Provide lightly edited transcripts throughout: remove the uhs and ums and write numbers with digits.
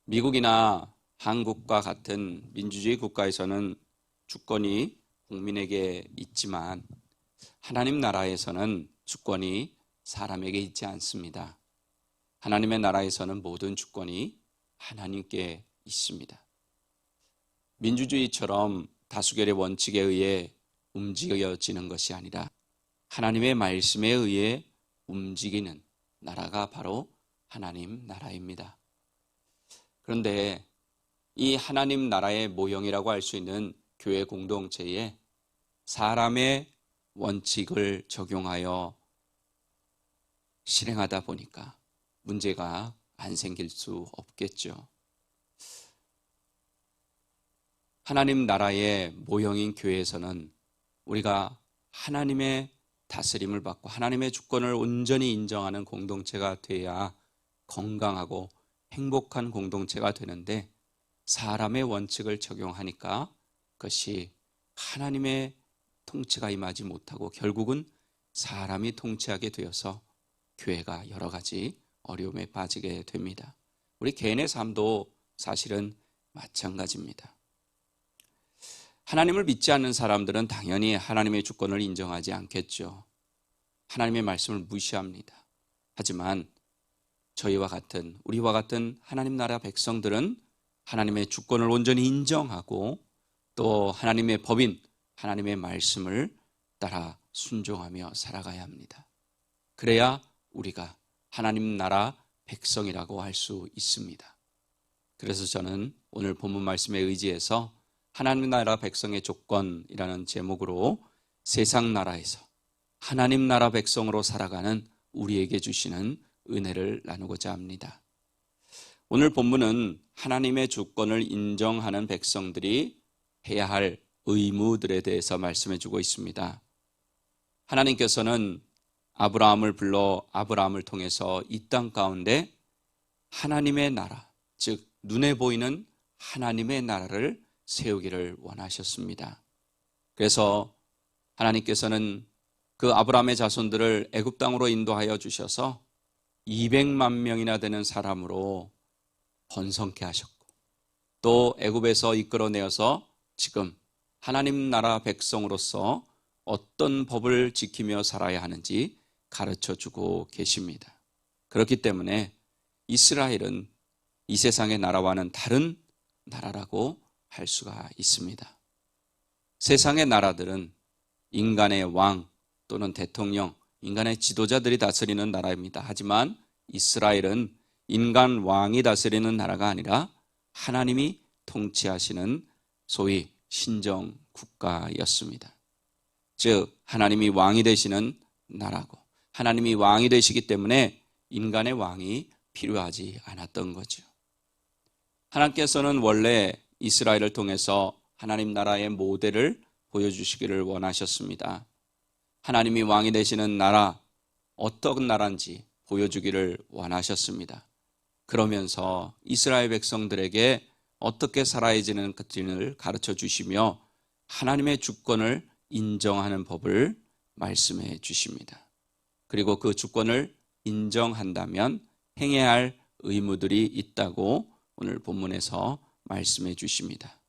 미국이나 한국과 같은 민주주의 국가에서는 주권이 국민에게 있지만 하나님 나라에서는 주권이 사람에게 있지 않습니다. 하나님의 나라에서는 모든 주권이 하나님께 있습니다. 민주주의처럼 다수결의 원칙에 의해 움직여지는 것이 아니라 하나님의 말씀에 의해 움직이는 나라가 바로 하나님 나라입니다. 그런데 이 하나님 나라의 모형이라고 할 수 있는 교회 공동체에 사람의 원칙을 적용하여 실행하다 보니까 문제가 안 생길 수 없겠죠. 하나님 나라의 모형인 교회에서는 우리가 하나님의 다스림을 받고 하나님의 주권을 온전히 인정하는 공동체가 돼야 건강하고 행복한 공동체가 되는데, 사람의 원칙을 적용하니까 그것이 하나님의 통치가 임하지 못하고 결국은 사람이 통치하게 되어서 교회가 여러 가지 어려움에 빠지게 됩니다. 우리 개인의 삶도 사실은 마찬가지입니다. 하나님을 믿지 않는 사람들은 당연히 하나님의 주권을 인정하지 않겠죠. 하나님의 말씀을 무시합니다. 하지만 우리와 같은 하나님 나라 백성들은 하나님의 주권을 온전히 인정하고 또 하나님의 법인, 하나님의 말씀을 따라 순종하며 살아가야 합니다. 그래야 우리가 하나님 나라 백성이라고 할 수 있습니다. 그래서 저는 오늘 본문 말씀에 의지해서 하나님 나라 백성의 조건이라는 제목으로 세상 나라에서 하나님 나라 백성으로 살아가는 우리에게 주시는 은혜를 나누고자 합니다. 오늘 본문은 하나님의 주권을 인정하는 백성들이 해야 할 의무들에 대해서 말씀해 주고 있습니다. 하나님께서는 아브라함을 불러 아브라함을 통해서 이 땅 가운데 하나님의 나라, 즉 눈에 보이는 하나님의 나라를 세우기를 원하셨습니다. 그래서 하나님께서는 그 아브라함의 자손들을 애굽 땅으로 인도하여 주셔서 200만 명이나 되는 사람으로 번성케 하셨고, 또 애굽에서 이끌어내어서 지금 하나님 나라 백성으로서 어떤 법을 지키며 살아야 하는지 가르쳐주고 계십니다. 그렇기 때문에 이스라엘은 이 세상의 나라와는 다른 나라라고 할 수가 있습니다. 세상의 나라들은 인간의 왕 또는 대통령, 인간의 지도자들이 다스리는 나라입니다. 하지만 이스라엘은 인간 왕이 다스리는 나라가 아니라 하나님이 통치하시는 소위 신정 국가였습니다. 즉 하나님이 왕이 되시는 나라고, 하나님이 왕이 되시기 때문에 인간의 왕이 필요하지 않았던 거죠. 하나님께서는 원래 이스라엘을 통해서 하나님 나라의 모델을 보여주시기를 원하셨습니다. 하나님이 왕이 되시는 나라, 어떤 나라인지 보여주기를 원하셨습니다. 그러면서 이스라엘 백성들에게 어떻게 살아야 되는 것들을 가르쳐 주시며 하나님의 주권을 인정하는 법을 말씀해 주십니다. 그리고 그 주권을 인정한다면 행해야 할 의무들이 있다고 오늘 본문에서 말씀해 주십니다.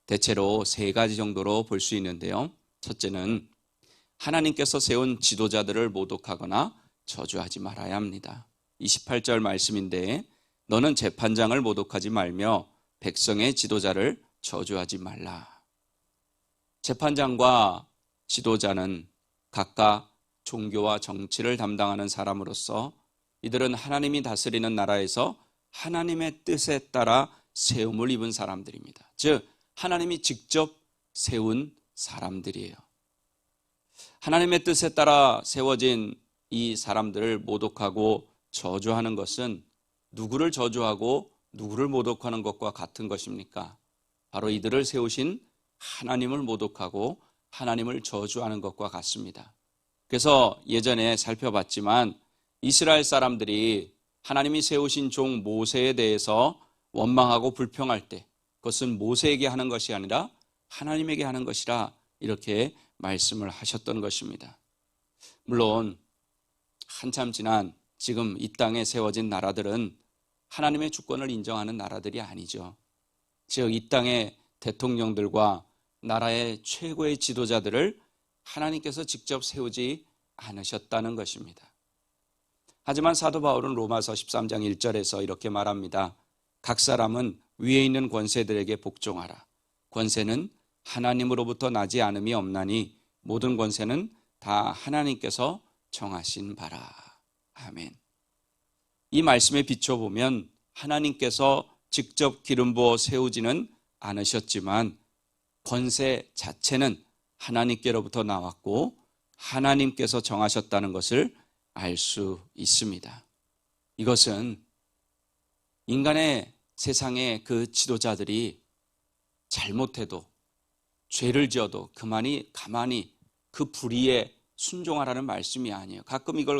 대체로 3가지 정도로 볼 수 있는데요. 첫째는 하나님께서 세운 지도자들을 모독하거나 저주하지 말아야 합니다. 28절 말씀인데, 너는 재판장을 모독하지 말며 백성의 지도자를 저주하지 말라. 재판장과 지도자는 각각 종교와 정치를 담당하는 사람으로서 이들은 하나님이 다스리는 나라에서 하나님의 뜻에 따라 세움을 입은 사람들입니다. 즉 하나님이 직접 세운 사람들이에요. 하나님의 뜻에 따라 세워진 이 사람들을 모독하고 저주하는 것은 누구를 저주하고 누구를 모독하는 것과 같은 것입니까? 바로 이들을 세우신 하나님을 모독하고 하나님을 저주하는 것과 같습니다. 그래서 예전에 살펴봤지만 이스라엘 사람들이 하나님이 세우신 종 모세에 대해서 원망하고 불평할 때 그것은 모세에게 하는 것이 아니라 하나님에게 하는 것이라 이렇게 말씀을 하셨던 것입니다. 물론 한참 지난 지금 이 땅에 세워진 나라들은 하나님의 주권을 인정하는 나라들이 아니죠. 즉 이 땅의 대통령들과 나라의 최고의 지도자들을 하나님께서 직접 세우지 않으셨다는 것입니다. 하지만 사도 바울은 로마서 13장 1절에서 이렇게 말합니다. 각 사람은 위에 있는 권세들에게 복종하라. 권세는 하나님으로부터 나지 않음이 없나니 모든 권세는 다 하나님께서 정하신 바라. 아멘. 이 말씀에 비춰보면 하나님께서 직접 기름 부어 세우지는 않으셨지만 권세 자체는 하나님께로부터 나왔고 하나님께서 정하셨다는 것을 알 수 있습니다. 이것은 인간의 세상의 그 지도자들이 잘못해도 죄를 지어도 가만히 그 불의에 순종하라는 말씀이 아니에요. 가끔 이거를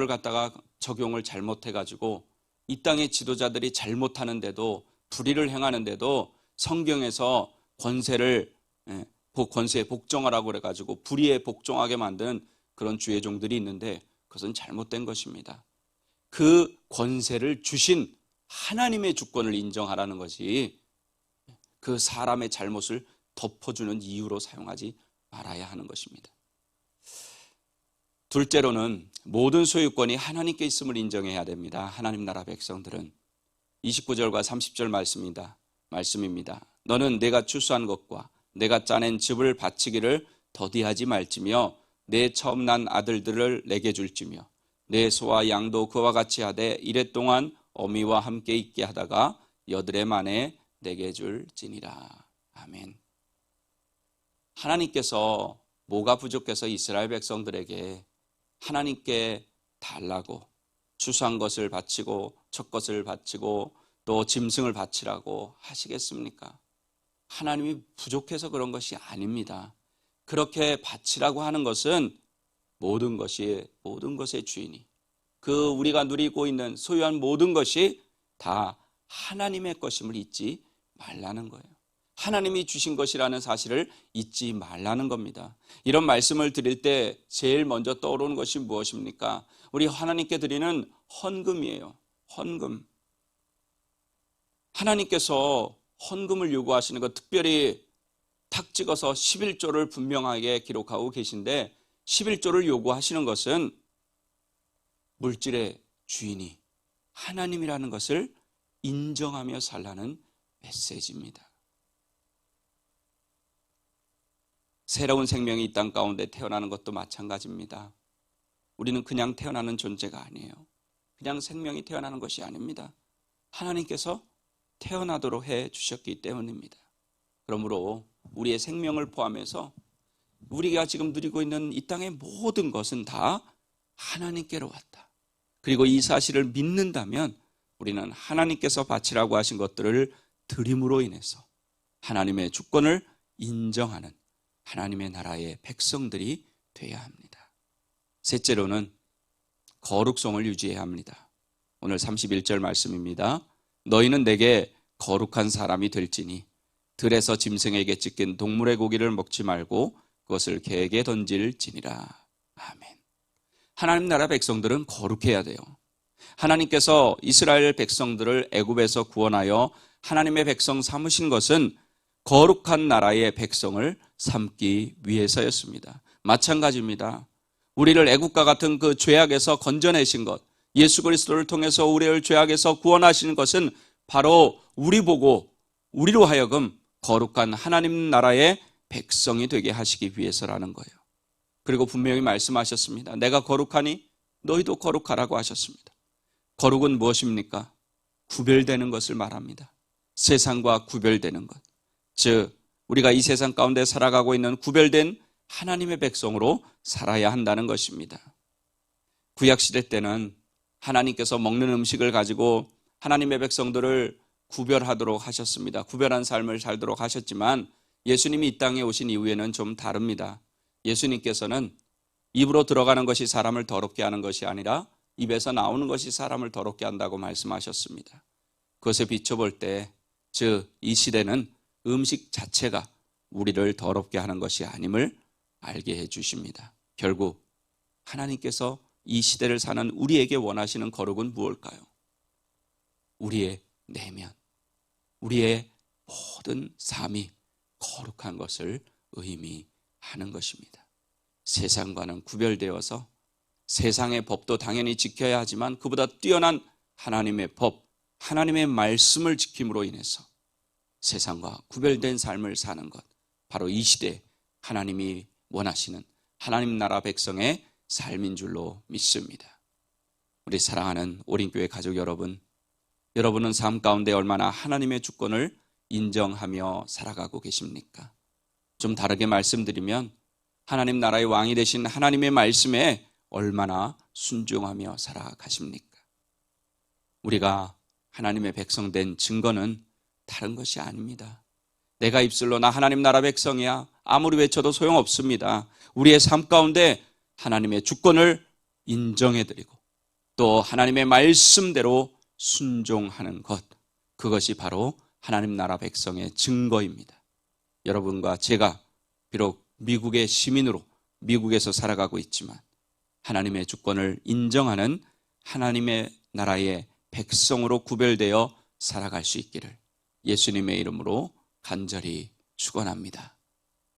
갖다가 적용을 잘못해가지고 이 땅의 지도자들이 잘못하는데도 불의를 행하는데도 성경에서 권세에 복종하라고 그래가지고 불의에 복종하게 만드는 그런 주의 종들이 있는데 그것은 잘못된 것입니다. 그 권세를 주신 하나님의 주권을 인정하라는 것이 그 사람의 잘못을 덮어주는 이유로 사용하지 말아야 하는 것입니다. 둘째로는 모든 소유권이 하나님께 있음을 인정해야 됩니다. 하나님 나라 백성들은 29절과 30절 말씀입니다. 너는 내가 추수한 것과 내가 짜낸 즙을 바치기를 더디하지 말지며 내 처음 난 아들들을 내게 줄지며 내 소와 양도 그와 같이 하되 이래 동안 어미와 함께 있게 하다가 여드레 만에 내게 줄지니라. 아멘. 하나님께서 뭐가 부족해서 이스라엘 백성들에게 하나님께 달라고 추수한 것을 바치고 첫 것을 바치고 또 짐승을 바치라고 하시겠습니까? 하나님이 부족해서 그런 것이 아닙니다. 그렇게 바치라고 하는 것은 모든 것의 주인이 우리가 누리고 있는 소유한 모든 것이 다 하나님의 것임을 잊지 말라는 거예요. 하나님이 주신 것이라는 사실을 잊지 말라는 겁니다. 이런 말씀을 드릴 때 제일 먼저 떠오르는 것이 무엇입니까? 우리 하나님께 드리는 헌금이에요. 헌금. 하나님께서 헌금을 요구하시는 것, 특별히 탁 찍어서 11조를 분명하게 기록하고 계신데 11조를 요구하시는 것은 물질의 주인이 하나님이라는 것을 인정하며 살라는 메시지입니다. 새로운 생명이 이 땅 가운데 태어나는 것도 마찬가지입니다. 우리는 그냥 태어나는 존재가 아니에요. 그냥 생명이 태어나는 것이 아닙니다. 하나님께서 태어나도록 해 주셨기 때문입니다. 그러므로 우리의 생명을 포함해서 우리가 지금 누리고 있는 이 땅의 모든 것은 다 하나님께로 왔다. 그리고 이 사실을 믿는다면 우리는 하나님께서 바치라고 하신 것들을 드림으로 인해서 하나님의 주권을 인정하는 하나님의 나라의 백성들이 되어야 합니다. 셋째로는 거룩성을 유지해야 합니다. 오늘 31절 말씀입니다. 너희는 내게 거룩한 사람이 될지니 들에서 짐승에게 찢긴 동물의 고기를 먹지 말고 그것을 개에게 던질지니라. 아멘. 하나님 나라 백성들은 거룩해야 돼요. 하나님께서 이스라엘 백성들을 애굽에서 구원하여 하나님의 백성 삼으신 것은 거룩한 나라의 백성을 삼기 위해서였습니다. 마찬가지입니다. 우리를 애국과 같은 그 죄악에서 건져내신 것, 예수 그리스도를 통해서 우리를 죄악에서 구원하시는 것은 바로 우리로 하여금 거룩한 하나님 나라의 백성이 되게 하시기 위해서라는 거예요. 그리고 분명히 말씀하셨습니다. 내가 거룩하니 너희도 거룩하라고 하셨습니다. 거룩은 무엇입니까? 구별되는 것을 말합니다. 세상과 구별되는 것. 즉 우리가 이 세상 가운데 살아가고 있는 구별된 하나님의 백성으로 살아야 한다는 것입니다. 구약시대 때는 하나님께서 먹는 음식을 가지고 하나님의 백성들을 구별하도록 하셨습니다. 구별한 삶을 살도록 하셨지만 예수님이 이 땅에 오신 이후에는 좀 다릅니다. 예수님께서는 입으로 들어가는 것이 사람을 더럽게 하는 것이 아니라 입에서 나오는 것이 사람을 더럽게 한다고 말씀하셨습니다. 그것에 비춰볼 때, 즉 이 시대는 음식 자체가 우리를 더럽게 하는 것이 아님을 알게 해주십니다. 결국 하나님께서 이 시대를 사는 우리에게 원하시는 거룩은 무엇일까요? 우리의 내면, 우리의 모든 삶이 거룩한 것을 의미하는 것입니다. 세상과는 구별되어서 세상의 법도 당연히 지켜야 하지만 그보다 뛰어난 하나님의 법, 하나님의 말씀을 지킴으로 인해서 세상과 구별된 삶을 사는 것, 바로 이 시대 하나님이 원하시는 하나님 나라 백성의 삶인 줄로 믿습니다. 우리 사랑하는 오린교회 가족 여러분, 여러분은 삶 가운데 얼마나 하나님의 주권을 인정하며 살아가고 계십니까? 좀 다르게 말씀드리면 하나님 나라의 왕이 되신 하나님의 말씀에 얼마나 순종하며 살아가십니까? 우리가 하나님의 백성 된 증거는 다른 것이 아닙니다. 내가 입술로 나 하나님 나라 백성이야 아무리 외쳐도 소용없습니다. 우리의 삶 가운데 하나님의 주권을 인정해드리고 또 하나님의 말씀대로 순종하는 것, 그것이 바로 하나님 나라 백성의 증거입니다. 여러분과 제가 비록 미국의 시민으로 미국에서 살아가고 있지만 하나님의 주권을 인정하는 하나님의 나라의 백성으로 구별되어 살아갈 수 있기를 예수님의 이름으로 간절히 축원합니다.